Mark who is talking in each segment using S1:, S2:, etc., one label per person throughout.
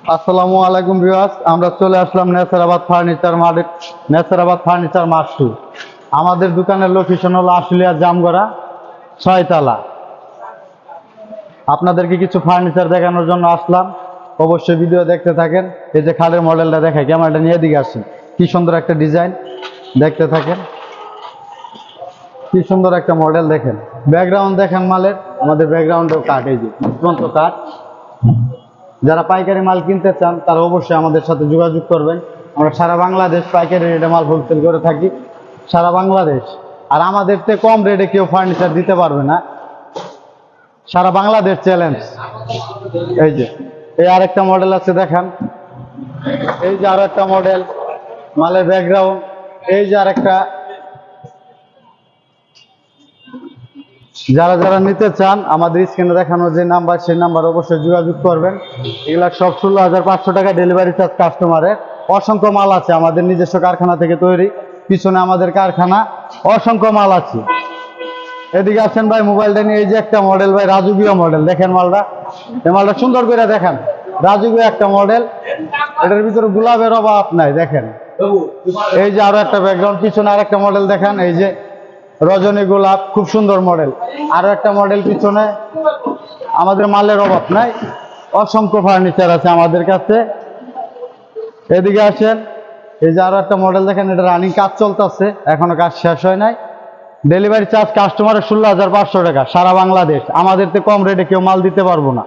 S1: আসসালামু আলাইকুম ভিউয়ার্স, আমরা চলে আসলাম Nesarabad furniture mart, Nesarabad furniture mart 2। আমাদের দোকানের লোকেশন হলো আশুলিয়া জামগড়া 6 তলা। আপনাদেরকে কিছু ফার্নিচার দেখানোর জন্য আসলাম, অবশ্যই ভিডিও দেখতে থাকেন। এই যে খাটের মডেলটা দেখাই, ক্যামেরাটা নিয়ে দিকে আসেন। কি সুন্দর একটা ডিজাইন, দেখতে থাকেন। কি সুন্দর একটা মডেল দেখেন, ব্যাকগ্রাউন্ড দেখেন মালের, আমাদের ব্যাকগ্রাউন্ডেও কাঠ, এই যে তুরন্ত কাঠ। যারা পাইকারি মাল কিনতে চান তারা অবশ্যই আমাদের সাথে যোগাযোগ করবেন। আমরা সারা বাংলাদেশ পাইকারি রেটে মাল হোলসেল করে থাকি, সারা বাংলাদেশ। আর আমাদের থেকে কম রেটে কেউ ফার্নিচার দিতে পারবে না, সারা বাংলাদেশ চ্যালেঞ্জ। এই যে এই আরেকটা মডেল আছে দেখেন, এই যে আরো একটা মডেল, মালের ব্যাকগ্রাউন্ড। এই যে আরেকটা, যারা যারা নিতে চান আমাদের স্ক্রিনে দেখানো যে নাম্বার, সেই নাম্বার অবশ্যই যোগাযোগ করবেন। এগুলা সব 16,500 টাকা ডেলিভারি চার্জ কাস্টমারের। অসংখ্য মাল আছে, আমাদের নিজস্ব কারখানা থেকে তৈরি, পিছনে আমাদের কারখানা, অসংখ্য মাল আছে। এদিকে আসেন ভাই, মোবাইলটা নিয়ে। এই যে একটা মডেল ভাই, রাজকীয় মডেল, দেখেন মালটা, এই মালটা সুন্দর করে দেখেন, রাজকীয় একটা মডেল। এটার ভিতরে গোলাপের অভাব নাই, দেখেন। এই যে আরো একটা ব্যাকগ্রাউন্ড, পিছনে আর একটা মডেল দেখেন, এই যে রজনী গোলাপ, খুব সুন্দর মডেল। আরো একটা মডেল পিছনে। আমাদের মালের অভাব নাই, অসংখ্য ফার্নিচার আছে আমাদের কাছে। এদিকে আসেন, এই যে আরো একটা মডেল দেখেন, এটা রানিং কাজ চলতেছে, এখনো কাজ শেষ হয় নাই। ডেলিভারি চার্জ কাস্টমারের 16,500 টাকা, সারা বাংলাদেশ। আমাদের তো কম রেটে কেউ মাল দিতে পারবো না,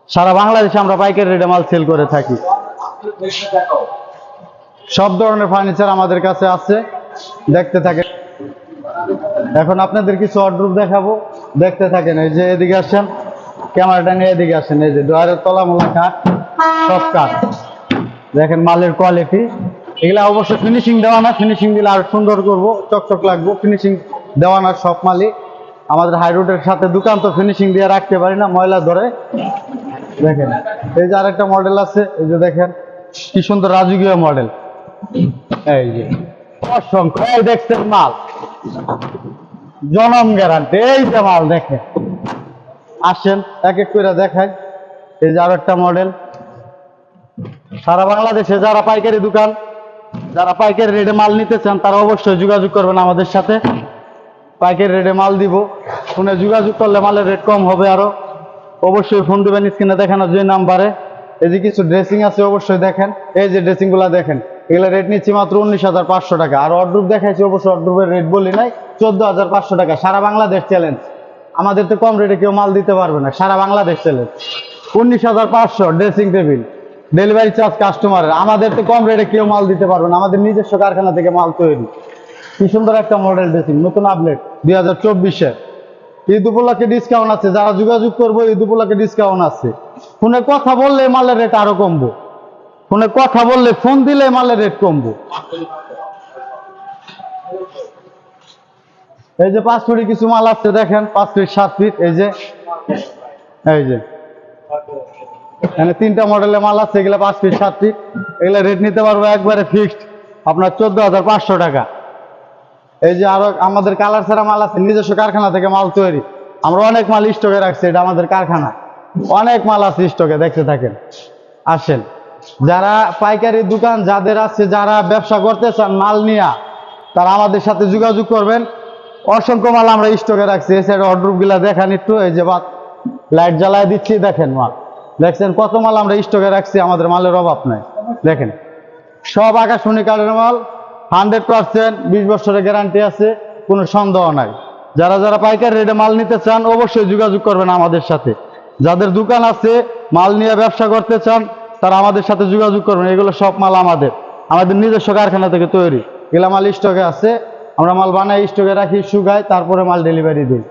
S1: সারা বাংলাদেশে আমরা পাইকারি রেটে মাল সেল করে থাকি। সব ধরনের ফার্নিচার আমাদের কাছে আছে, দেখতে থাকেন। এখন আপনাদের কিছু অর্ডার দেখাবো, দেখতে থাকেন। এই যে এদিকে আসেন, ক্যামেরাটা নিয়ে এদিকে আসেন। এই যে ডয়ারের তলা মোলা কাঠ, সব কাঠ, দেখেন মালের কোয়ালিটি। এগুলা অবশ্যই ফিনিশিং দেওয়া না, ফিনিশিং দিলে আরো সুন্দর করবো, চকচক লাগবো। ফিনিশিং দেওয়া না সব মালই। আমাদের হাই রোডের সাথে দোকান, তো ফিনিশিং দিয়ে রাখতে পারি না, ময়লা ধরে। দেখেন এই যে আরেকটা মডেল আছে, এই যে দেখেন কি সুন্দর রাজকীয় মডেল। এই যে অসংখ্য, এই দেখছেন মাল, জনম গ্যারান্টি। এই যে মাল দেখেন, আসেন এক এক করে দেখাই। এই যে আরো একটা মডেল। সারা বাংলাদেশে যারা পাইকারি দোকান, যারা পাইকারি রেটে মাল নিতে চান তারা অবশ্যই যোগাযোগ করবেন আমাদের সাথে, পাইকারি রেটে মাল দিব। ফোনে যোগাযোগ করলে মালের রেট কম হবে আরো। অবশ্যই ফোন দেবেন স্ক্রিনে দেখানো যে নাম্বারে। এই যে কিছু ড্রেসিং আছে, অবশ্যই দেখেন। এই যে ড্রেসিং গুলা দেখেন, এগুলো রেট নিচ্ছি মাত্র 19,500 টাকা। আর অর্ডার দেখাইছি, অবশ্যই অর্ডারের রেট বলি নাই, 14,500 টাকা। সারা বাংলাদেশ চ্যালেঞ্জ, আমাদের তো কম রেটে কেউ মাল দিতে পারবে না, সারা Bangladesh challenge. 19,500 dressing table, delivery charge কাস্টমারের। আমাদের তো কম রেটে কেউ মাল দিতে পারবে না, আমাদের নিজস্ব কারখানা থেকে মাল তৈরি। কি সুন্দর একটা মডেল ড্রেসিং, নতুন আপডেট 2024-এর। ঈদ উপলক্ষে ডিসকাউন্ট আছে, যারা যোগাযোগ করবো ঈদ উপলক্ষে ডিসকাউন্ট আছে। ফোনে কথা বললে মালের রেট আরো কমবো, ফোনে কথা বললে, ফোন দিলে মালের রেট কমবো। এই যে 5 ফিট কিছু মাল আছে দেখেন, 5 ফিট 7 ফিট। এই যে এখানে 3টা মডেলের মাল আছে, এগুলা 5 ফিট 7 ফিট। এগুলা রেট নিতে পারবো একবারে ফিক্সড আপনার 14,500 টাকা। এই যে আরো আমাদের কালার ছাড়া মাল আছে, নিজস্ব কারখানা থেকে মাল তৈরি। আমরা অনেক মাল স্টকে রাখছি, এটা আমাদের কারখানা, অনেক মাল আছে স্টকে, দেখতে থাকেন। আসেন, যারা পাইকারি দোকান যাদের আছে, যারা ব্যবসা করতে চান মাল নিয়ে, তারা আমাদের সাথে যোগাযোগ করবেন। অসংখ্য মাল আমরা স্টকে রাখছি। এই সাইড অর্ডার গুলা দেখেন একটু, এই যে লাইট জ্বালায় দিচ্ছি, দেখেন মাল, দেখছেন কত মাল আমরা স্টকে রাখছি। আমাদের মালের অভাব নাই, দেখেন সব আকাশমণি কাঠের মাল, 100%, 20 বছরের গ্যারান্টি আছে, কোনো সন্দেহ নাই। যারা যারা পাইকারি রেটে মাল নিতে চান অবশ্যই যোগাযোগ করবেন আমাদের সাথে। যাদের দোকান আছে, মাল নিয়ে ব্যবসা করতে চান, তারা আমাদের সাথে যোগাযোগ করবেন। এগুলো সব মাল আমাদের নিজস্ব কারখানা থেকে তৈরি। এগুলা মাল স্টকে আছে, আমরা মাল বানাই, স্টকে রাখি, শুকাই, তারপরে মাল ডেলিভারি দিই।